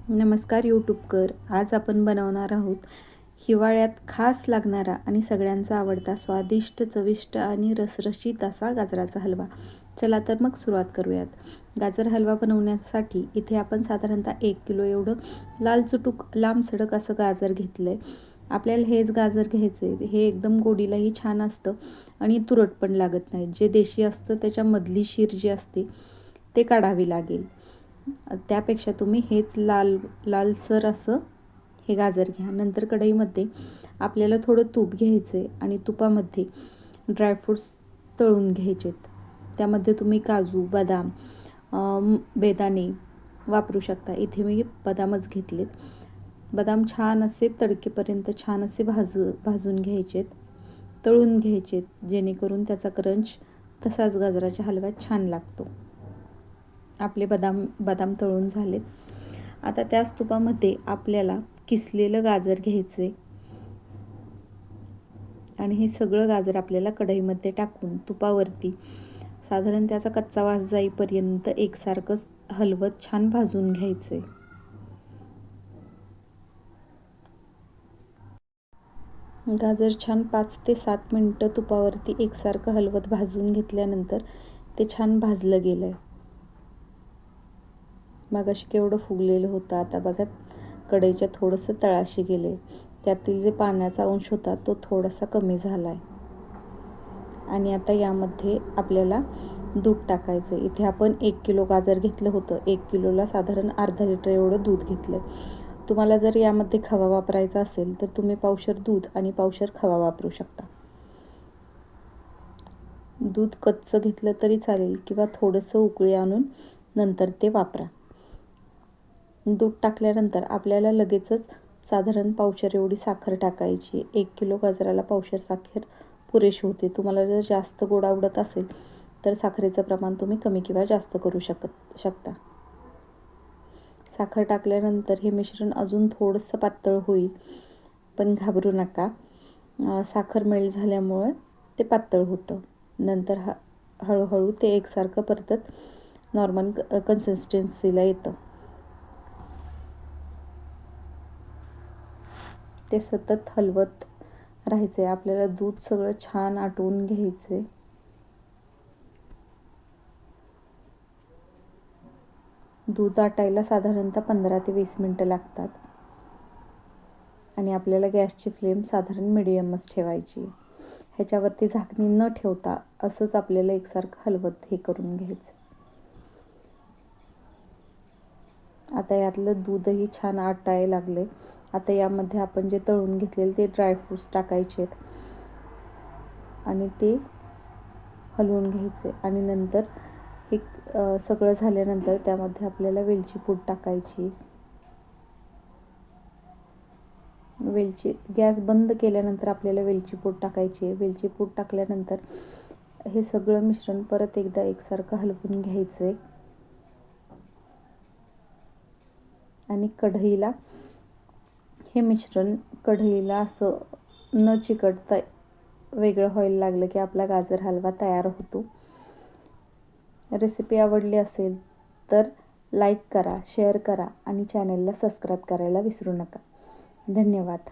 नमस्कार यूट्यूबकर. आज आपण बनवणार आहोत हिवाळ्यात खास लागणारा आणि सगळ्यांचा आवडता स्वादिष्ट, चविष्ट आणि रसरशीत असा गाजराचा हलवा. चला तर मग सुरुवात करूयात. गाजर हलवा बनवण्यासाठी इथे आपण साधारणतः 1 किलो एवढं लाल चुटूक लांब सडक असं गाजर घेतलं आहे. आपल्याला हेच गाजर घ्यायचं आहे. हे एकदम गोडीलाही छान असतं आणि तुरट पण लागत नाही. जे देशी असतं त्याच्यामधली शीर जी असते ते काढावी लागेल. त्यापेक्षा तुम्ही हेच लालसर असं हे गाजर घ्या. नंतर कढईमध्ये आपल्याला थोडं तूप घ्यायचं आहे आणि तुपामध्ये ड्रायफ्रूट्स तळून घ्यायचेत. त्यामध्ये तुम्ही काजू, बदाम, बेदाणे वापरू शकता. इथे मी बदामच घेतलेत. बदाम छान असे तडकेपर्यंत छान असे भाजून घ्यायचेत, तळून घ्यायचेत, जेणेकरून त्याचा क्रंच तसाच गाजराच्या हलव्यात छान लागतो. आपले बदाम तळून झालेत. आता त्याच तुपामध्ये आपल्याला किसलेलं गाजर घ्यायचं आहे आणि हे सगळं गाजर आपल्याला कढईमध्ये टाकून तुपावरती साधारण त्याचा कच्चा वास जाईपर्यंत एकसारखंच हलवत छान भाजून घ्यायचं आहे. गाजर छान 5 ते 7 मिनटं तुपावरती एकसारखं हलवत भाजून घेतल्यानंतर ते छान भाजलं गेलं आहे. मगाशी केवढं फुगलेलं होतं, आता बघा कढईच्या थोडंसं तळाशी गेले. त्यातील जे पाण्याचा अंश होता तो थोडासा कमी झाला आहे. आणि आता यामध्ये आपल्याला दूध टाकायचं आहे. इथे आपण 1 किलो गाजर घेतलं होतं. 1 किलोला साधारण अर्धा लिटर एवढं दूध घेतलं. तुम्हाला जर यामध्ये खवा वापरायचा असेल तर तुम्ही पावशर दूध आणि पावशर खवा वापरू शकता. दूध कच्चं घेतलं तरी चालेल किंवा थोडंसं उकळी आणून नंतर ते वापरा. दूध टाकल्यानंतर आपल्याला लगेचच साधारण पावशर एवढी साखर टाकायची. 1 किलो गाजराला पावशर साखर पुरेशी होते. तुम्हाला जर जास्त गोड आवडत असेल तर साखरेचं प्रमाण तुम्ही कमी किंवा जास्त करू शकता. साखर टाकल्यानंतर हे मिश्रण अजून थोडंसं पातळ होईल, पण घाबरू नका. साखर मेल्ट झाल्यामुळे ते पातळ होतं. नंतर हळूहळू ते एकसारखं परतत नॉर्मल कन्सिस्टन्सीला येतं. ते सतत हलवत राहायचं आहे. आपल्याला दूध सगळं छान आटवून घ्यायचं आहे. दूध आटायला साधारणतः 15 ते 20 मिनटं लागतात आणि आपल्याला गॅसची फ्लेम साधारण मिडियमच ठेवायची. ह्याच्यावरती झाकणी न ठेवता असंच आपल्याला एकसारखं हलवत हे करून घ्यायचं. आता यातलं दूधही छान आटायला लागले. आता यामध्ये आपण जे तळून घेतलेले ते ड्रायफ्रूट्स टाकायचे आहेत आणि ते हलवून घ्यायचे. आणि नंतर हे सगळं झाल्यानंतर त्यामध्ये आपल्याला वेलची पूड टाकायची. गॅस बंद केल्यानंतर आपल्याला वेलची पूड टाकायची आहे. वेलची पूड टाकल्यानंतर हे सगळं मिश्रण परत एकदा एकसारखं हलवून घ्यायचं आहे आणि हे मिश्रण कढईला असं न चिकटता वेगळं व्हायला लागलं की आपला गाजर हलवा तयार होतो. रेसिपी आवडली असेल तर लाईक करा, शेअर करा आणि चॅनलला सबस्क्राईब करायला विसरू नका. धन्यवाद.